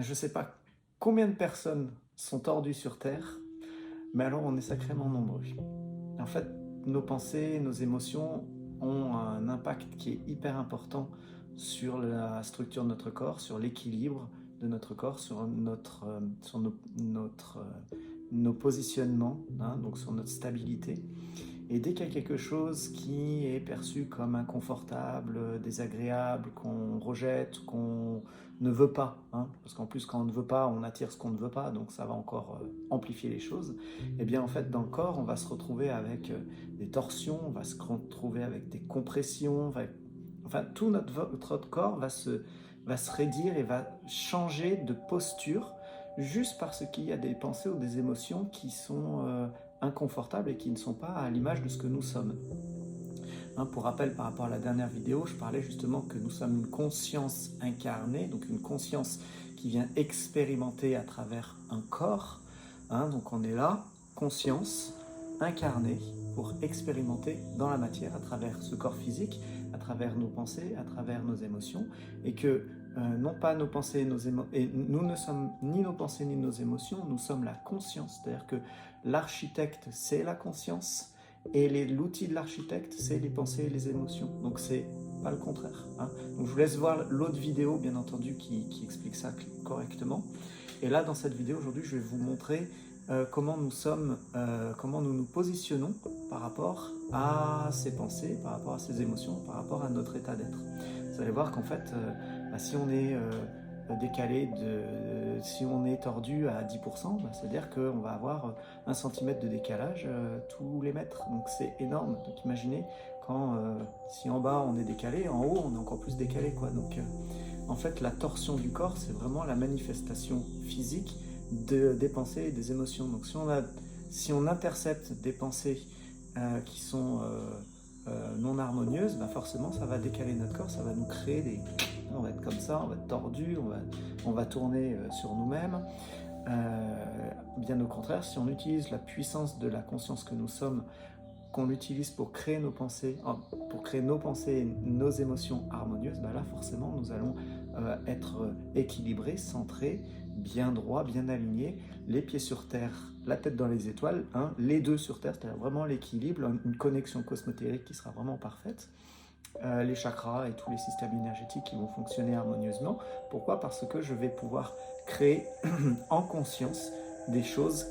Je ne sais pas combien de personnes sont tordues sur Terre, mais alors on est sacrément nombreux. En fait, nos pensées, nos émotions ont un impact qui est hyper important sur la structure de notre corps, sur l'équilibre de notre corps, sur nos positionnements, hein, donc sur notre stabilité. Et dès qu'il y a quelque chose qui est perçu comme inconfortable, désagréable, qu'on rejette, qu'on ne veut pas, hein, parce qu'en plus quand on ne veut pas, on attire ce qu'on ne veut pas, donc ça va encore amplifier les choses, et bien en fait dans le corps, on va se retrouver avec des torsions, on va se retrouver avec des compressions, enfin tout notre corps va se raidir et va changer de posture juste parce qu'il y a des pensées ou des émotions qui sont inconfortables et qui ne sont pas à l'image de ce que nous sommes. Hein, pour rappel, par rapport à la dernière vidéo, je parlais justement que nous sommes une conscience incarnée, donc une conscience qui vient expérimenter à travers un corps. Hein, donc on est là, conscience incarnée, pour expérimenter dans la matière à travers ce corps physique, à travers nos pensées, à travers nos émotions, et que non pas nos pensées, et nous ne sommes ni nos pensées ni nos émotions, nous sommes la conscience, c'est-à-dire que l'architecte c'est la conscience, et l'outil de l'architecte c'est les pensées et les émotions, donc c'est pas le contraire. Hein. Donc je vous laisse voir l'autre vidéo bien entendu qui explique ça correctement, et là dans cette vidéo aujourd'hui je vais vous montrer comment nous nous positionnons par rapport à ces pensées, par rapport à ces émotions, par rapport à notre état d'être. Vous allez voir qu'en fait, si on est décalé, si on est tordu à 10%, c'est-à-dire qu'on va avoir 1 cm de décalage tous les mètres. Donc c'est énorme. Donc imaginez si en bas on est décalé, en haut on est encore plus décalé, quoi. Donc en fait la torsion du corps c'est vraiment la manifestation physique des pensées et des émotions. Donc si on intercepte des pensées qui sont non harmonieuses, forcément ça va décaler notre corps, ça va nous créer des... On va être comme ça, on va être tordu, on va tourner sur nous-mêmes. Bien au contraire, si on utilise la puissance de la conscience que nous sommes, qu'on l'utilise pour créer nos pensées, et nos émotions harmonieuses, là forcément nous allons être équilibrés, centrés, bien droits, bien alignés, les pieds sur terre, la tête dans les étoiles, hein, les deux sur terre, c'est-à-dire vraiment l'équilibre, une connexion cosmotérique qui sera vraiment parfaite. Les chakras et tous les systèmes énergétiques qui vont fonctionner harmonieusement. Pourquoi? Parce que je vais pouvoir créer en conscience des choses,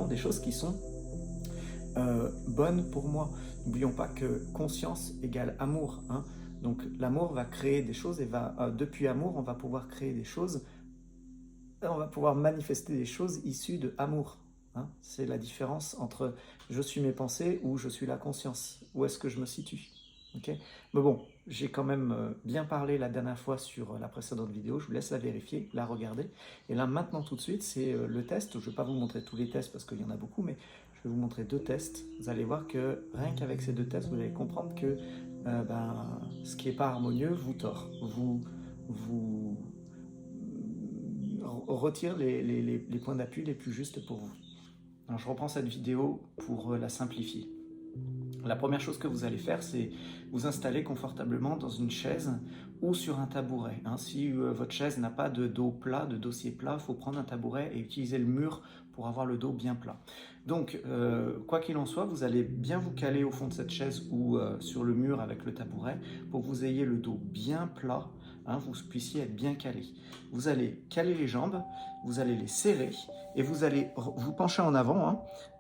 des choses qui sont bonnes pour moi. N'oublions pas que conscience égale amour. Hein. Donc l'amour va créer des choses et depuis amour, on va pouvoir créer des choses, on va pouvoir manifester des choses issues de amour. Hein. C'est la différence entre je suis mes pensées ou je suis la conscience. Où est-ce que je me situe? Okay. Mais bon, j'ai quand même bien parlé la dernière fois sur la précédente vidéo, je vous laisse la vérifier, la regarder. Et là maintenant tout de suite, c'est le test. Je ne vais pas vous montrer tous les tests parce qu'il y en a beaucoup, mais je vais vous montrer 2 tests. Vous allez voir que rien qu'avec ces 2 tests, vous allez comprendre que ce qui n'est pas harmonieux vous tord, vous retire les points d'appui les plus justes pour vous. Alors je reprends cette vidéo pour la simplifier. La première chose que vous allez faire, c'est vous installer confortablement dans une chaise ou sur un tabouret. Hein. Si votre chaise n'a pas de dos plat, de dossier plat, il faut prendre un tabouret et utiliser le mur pour avoir le dos bien plat. Donc, quoi qu'il en soit, vous allez bien vous caler au fond de cette chaise ou sur le mur avec le tabouret pour que vous ayez le dos bien plat, hein, vous puissiez être bien calé. Vous allez caler les jambes, vous allez les serrer et vous allez vous pencher en avant,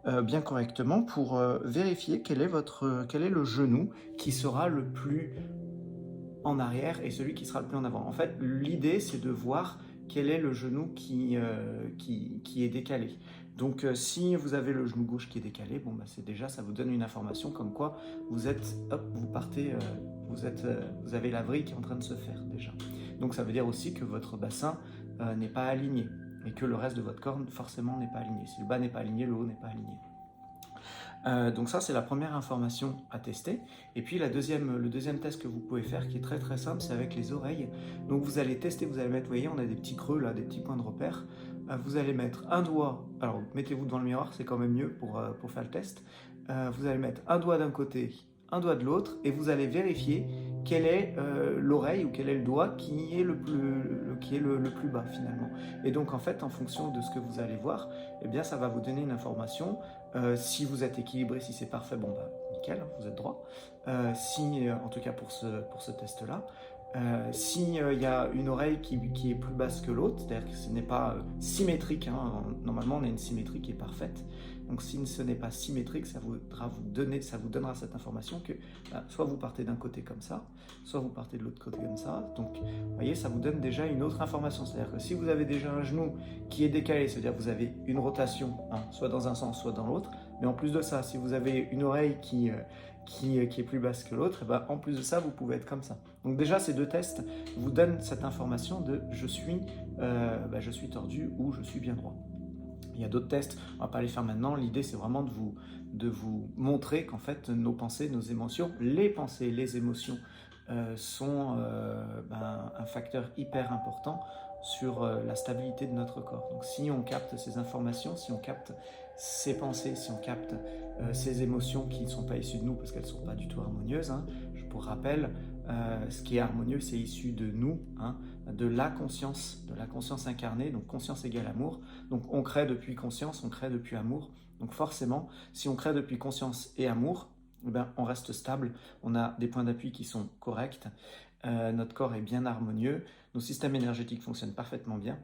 hein, bien correctement pour vérifier quel est le genou qui sera le plus en arrière et celui qui sera le plus en avant. En fait, l'idée c'est de voir quel est le genou qui est décalé. Donc si vous avez le genou gauche qui est décalé, c'est déjà, ça vous donne une information comme quoi vous êtes, vous partez, vous avez la vrille qui est en train de se faire déjà. Donc ça veut dire aussi que votre bassin n'est pas aligné et que le reste de votre corps forcément n'est pas aligné. Si le bas n'est pas aligné, le haut n'est pas aligné. Donc ça c'est la première information à tester. Et puis le deuxième test que vous pouvez faire qui est très très simple, c'est avec les oreilles. Donc vous allez tester, vous allez mettre, vous voyez on a des petits creux là, des petits points de repère. Vous allez mettre un doigt, alors mettez-vous devant le miroir, c'est quand même mieux pour faire le test. Vous allez mettre un doigt d'un côté, un doigt de l'autre, et vous allez vérifier quelle est l'oreille ou quel est le doigt qui est le plus bas finalement. Et donc en fait, en fonction de ce que vous allez voir, eh bien ça va vous donner une information. Si vous êtes équilibré, si c'est parfait, bon bah nickel, vous êtes droit. Si, en tout cas pour ce test-là, s'il y a une oreille qui est plus basse que l'autre, c'est-à-dire que ce n'est pas symétrique, hein, normalement on a une symétrie qui est parfaite, donc si ce n'est pas symétrique, ça vous donnera cette information que soit vous partez d'un côté comme ça, soit vous partez de l'autre côté comme ça. Donc vous voyez, ça vous donne déjà une autre information, c'est-à-dire que si vous avez déjà un genou qui est décalé, c'est-à-dire que vous avez une rotation, hein, soit dans un sens, soit dans l'autre, mais en plus de ça, si vous avez une oreille qui est plus basse que l'autre, ben, en plus de ça, vous pouvez être comme ça. Donc déjà, ces deux tests vous donnent cette information de je suis tordu ou je suis bien droit. Il y a d'autres tests, on ne va pas les faire maintenant. L'idée, c'est vraiment de vous montrer qu'en fait, nos pensées, nos émotions, les pensées, les émotions sont un facteur hyper important sur la stabilité de notre corps. Donc si on capte ces informations, si on capte ces pensées, si on capte ces émotions qui ne sont pas issues de nous parce qu'elles ne sont pas du tout harmonieuses, hein, je vous rappelle, ce qui est harmonieux, c'est issu de nous, hein, de la conscience incarnée, donc conscience égale amour. Donc on crée depuis conscience, on crée depuis amour. Donc forcément, si on crée depuis conscience et amour, eh bien, on reste stable, on a des points d'appui qui sont corrects, notre corps est bien harmonieux, nos systèmes énergétiques fonctionnent parfaitement bien,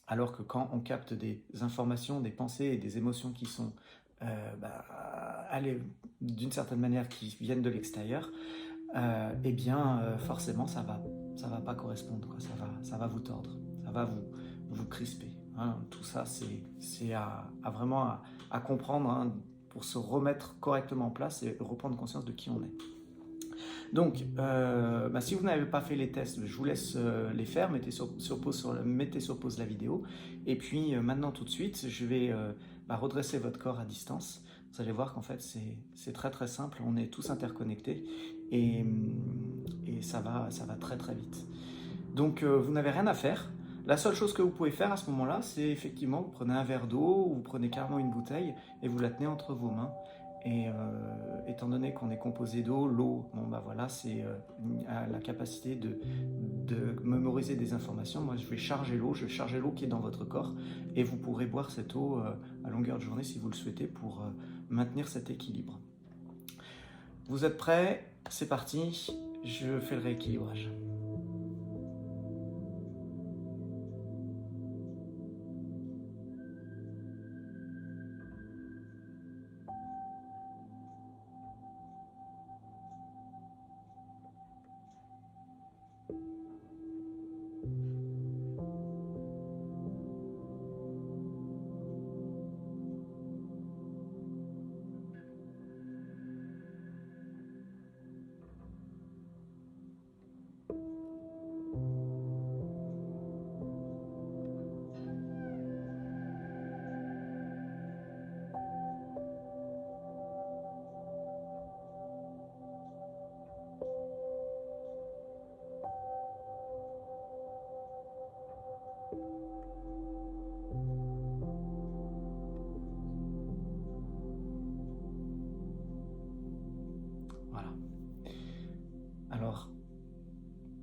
alors que quand on capte des informations, des pensées et des émotions qui sont d'une certaine manière qui viennent de l'extérieur, eh bien forcément ça va pas correspondre, quoi. Ça va vous tordre, ça va vous crisper, hein. Tout ça c'est vraiment à comprendre, hein, pour se remettre correctement en place et reprendre conscience de qui on est. Donc si vous n'avez pas fait les tests, je vous laisse les faire, mettez sur pause la vidéo, et puis maintenant tout de suite je vais redresser votre corps à distance. Vous allez voir qu'en fait c'est très très simple, on est tous interconnectés et ça va très très vite. Donc vous n'avez rien à faire. La seule chose que vous pouvez faire à ce moment-là, c'est effectivement vous prenez un verre d'eau ou vous prenez carrément une bouteille et vous la tenez entre vos mains. Et étant donné qu'on est composé d'eau, l'eau, c'est la capacité de mémoriser des informations. Moi, je vais charger l'eau qui est dans votre corps, et vous pourrez boire cette eau à longueur de journée si vous le souhaitez pour maintenir cet équilibre. Vous êtes prêts? C'est parti, je fais le rééquilibrage. Voilà. Alors,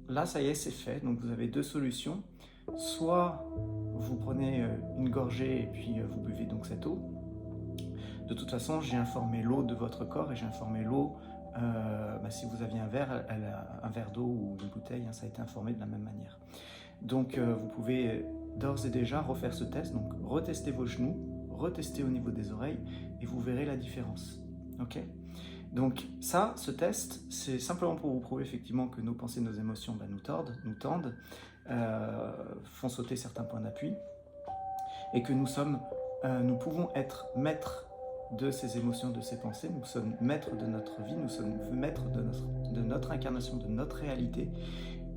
là, ça y est, c'est fait. Donc, vous avez deux solutions. Soit vous prenez une gorgée et puis vous buvez donc cette eau. De toute façon, j'ai informé l'eau de votre corps et j'ai informé l'eau, si vous aviez un verre d'eau ou une bouteille, hein, ça a été informé de la même manière. Donc, vous pouvez d'ores et déjà refaire ce test. Donc, retester vos genoux, retester au niveau des oreilles et vous verrez la différence. Ok ? Donc ça, ce test, c'est simplement pour vous prouver effectivement que nos pensées, nos émotions nous tendent, font sauter certains points d'appui, et que nous pouvons être maîtres de ces émotions, de ces pensées, nous sommes maîtres de notre vie, nous sommes maîtres de notre incarnation, de notre réalité,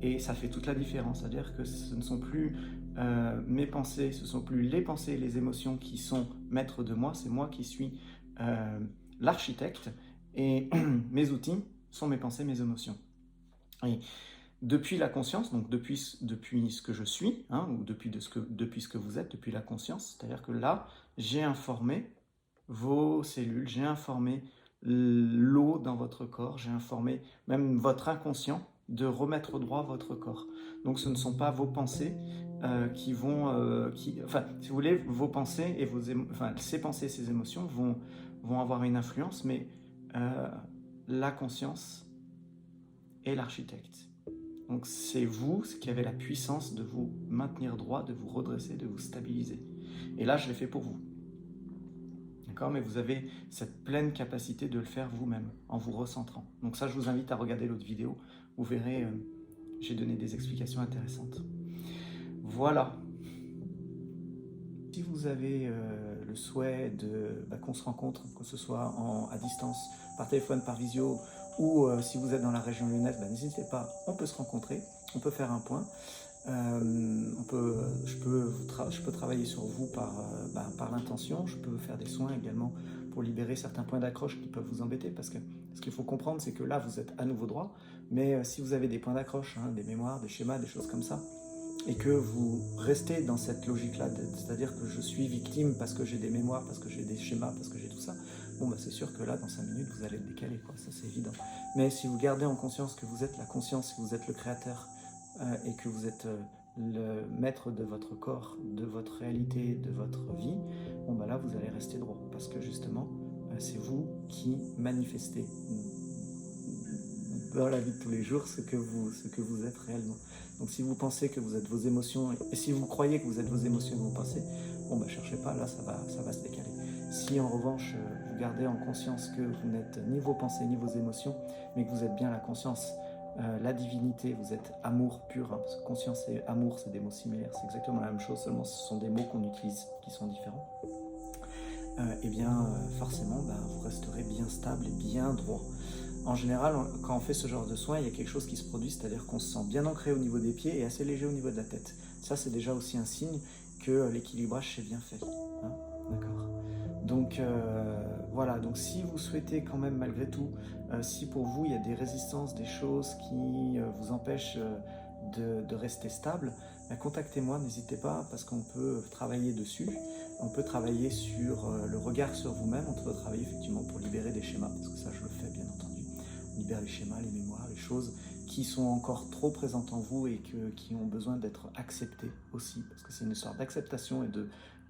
et ça fait toute la différence. C'est-à-dire que ce ne sont plus mes pensées, ce ne sont plus les pensées et les émotions qui sont maîtres de moi, c'est moi qui suis l'architecte, et mes outils sont mes pensées, mes émotions. Et depuis la conscience, donc depuis ce que je suis, hein, ou depuis ce que vous êtes, depuis la conscience, c'est-à-dire que là, j'ai informé vos cellules, j'ai informé l'eau dans votre corps, j'ai informé même votre inconscient de remettre au droit votre corps. Donc ce ne sont pas vos pensées qui vont, enfin, si vous voulez, vos pensées et enfin, ces pensées, ces émotions vont avoir une influence, mais la conscience est l'architecte. Donc c'est vous qui avez la puissance de vous maintenir droit, de vous redresser, de vous stabiliser. Et là, je l'ai fait pour vous. D'accord? Mais vous avez cette pleine capacité de le faire vous-même, en vous recentrant. Donc ça, je vous invite à regarder l'autre vidéo. Vous verrez, j'ai donné des explications intéressantes. Voilà. Si vous avez le souhait qu'on se rencontre, que ce soit à distance, par téléphone, par visio, ou si vous êtes dans la région lyonnaise, n'hésitez pas, on peut se rencontrer, on peut faire un point. Je peux travailler sur vous par l'intention, je peux faire des soins également pour libérer certains points d'accroche qui peuvent vous embêter, parce que ce qu'il faut comprendre, c'est que là, vous êtes à nouveau droit, mais si vous avez des points d'accroche, des mémoires, des schémas, des choses comme ça, et que vous restez dans cette logique-là, c'est-à-dire que je suis victime parce que j'ai des mémoires, parce que j'ai des schémas, parce que j'ai tout ça, bon, c'est sûr que là, dans 5 minutes, vous allez le décaler, quoi, ça c'est évident. Mais si vous gardez en conscience que vous êtes la conscience, que vous êtes le créateur, et que vous êtes le maître de votre corps, de votre réalité, de votre vie, bon, là, vous allez rester droit, parce que justement, c'est vous qui manifestez dans la vie de tous les jours ce que vous êtes réellement. Donc si vous pensez que vous êtes vos émotions, et si vous croyez que vous êtes vos émotions et vos pensées, bon, cherchez pas, là, ça va se décaler. Si en revanche, vous gardez en conscience que vous n'êtes ni vos pensées ni vos émotions, mais que vous êtes bien la conscience, la divinité, vous êtes amour pur, parce que conscience et amour, c'est des mots similaires, c'est exactement la même chose, seulement ce sont des mots qu'on utilise qui sont différents. Et bien forcément, vous resterez bien stable et bien droit. En général, quand on fait ce genre de soins, il y a quelque chose qui se produit, c'est-à-dire qu'on se sent bien ancré au niveau des pieds et assez léger au niveau de la tête. Ça, c'est déjà aussi un signe que l'équilibrage s'est bien fait. Hein, d'accord. Donc voilà, donc si vous souhaitez quand même malgré tout, si pour vous il y a des résistances, des choses qui vous empêchent de rester stable, contactez-moi, n'hésitez pas, parce qu'on peut travailler dessus. On peut travailler sur le regard sur vous-même, on peut travailler effectivement pour libérer des schémas, parce que ça je le fais bien entendu. On libère les schémas, les mémoires, les choses qui sont encore trop présentes en vous et qui ont besoin d'être acceptées aussi, parce que c'est une histoire d'acceptation et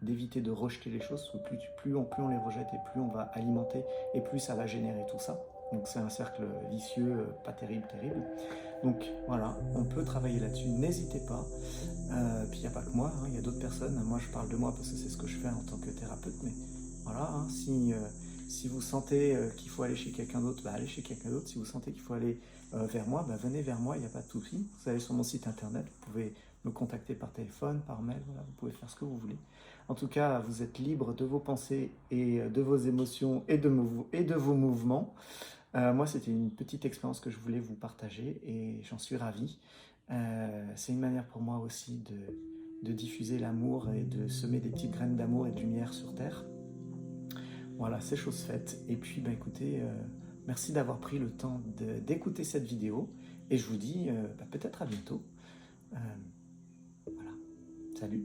d'éviter de rejeter les choses, parce que plus on les rejette et plus on va alimenter et plus ça va générer tout ça. Donc c'est un cercle vicieux, pas terrible. Donc voilà, on peut travailler là-dessus, n'hésitez pas. Puis il n'y a pas que moi, il y a d'autres personnes. Moi je parle de moi parce que c'est ce que je fais en tant que thérapeute, mais voilà, si vous sentez qu'il faut aller chez quelqu'un d'autre, allez chez quelqu'un d'autre. Si vous sentez qu'il faut aller vers moi, venez vers moi, il n'y a pas de souci. Vous allez sur mon site internet, vous pouvez me contacter par téléphone, par mail, voilà, vous pouvez faire ce que vous voulez. En tout cas, vous êtes libre de vos pensées et de vos émotions et de vos mouvements. Moi, c'était une petite expérience que je voulais vous partager et j'en suis ravi. C'est une manière pour moi aussi de diffuser l'amour et de semer des petites graines d'amour et de lumière sur Terre. Voilà, c'est chose faite. Et puis, écoutez, merci d'avoir pris le temps d'écouter cette vidéo. Et je vous dis peut-être à bientôt. Voilà, salut.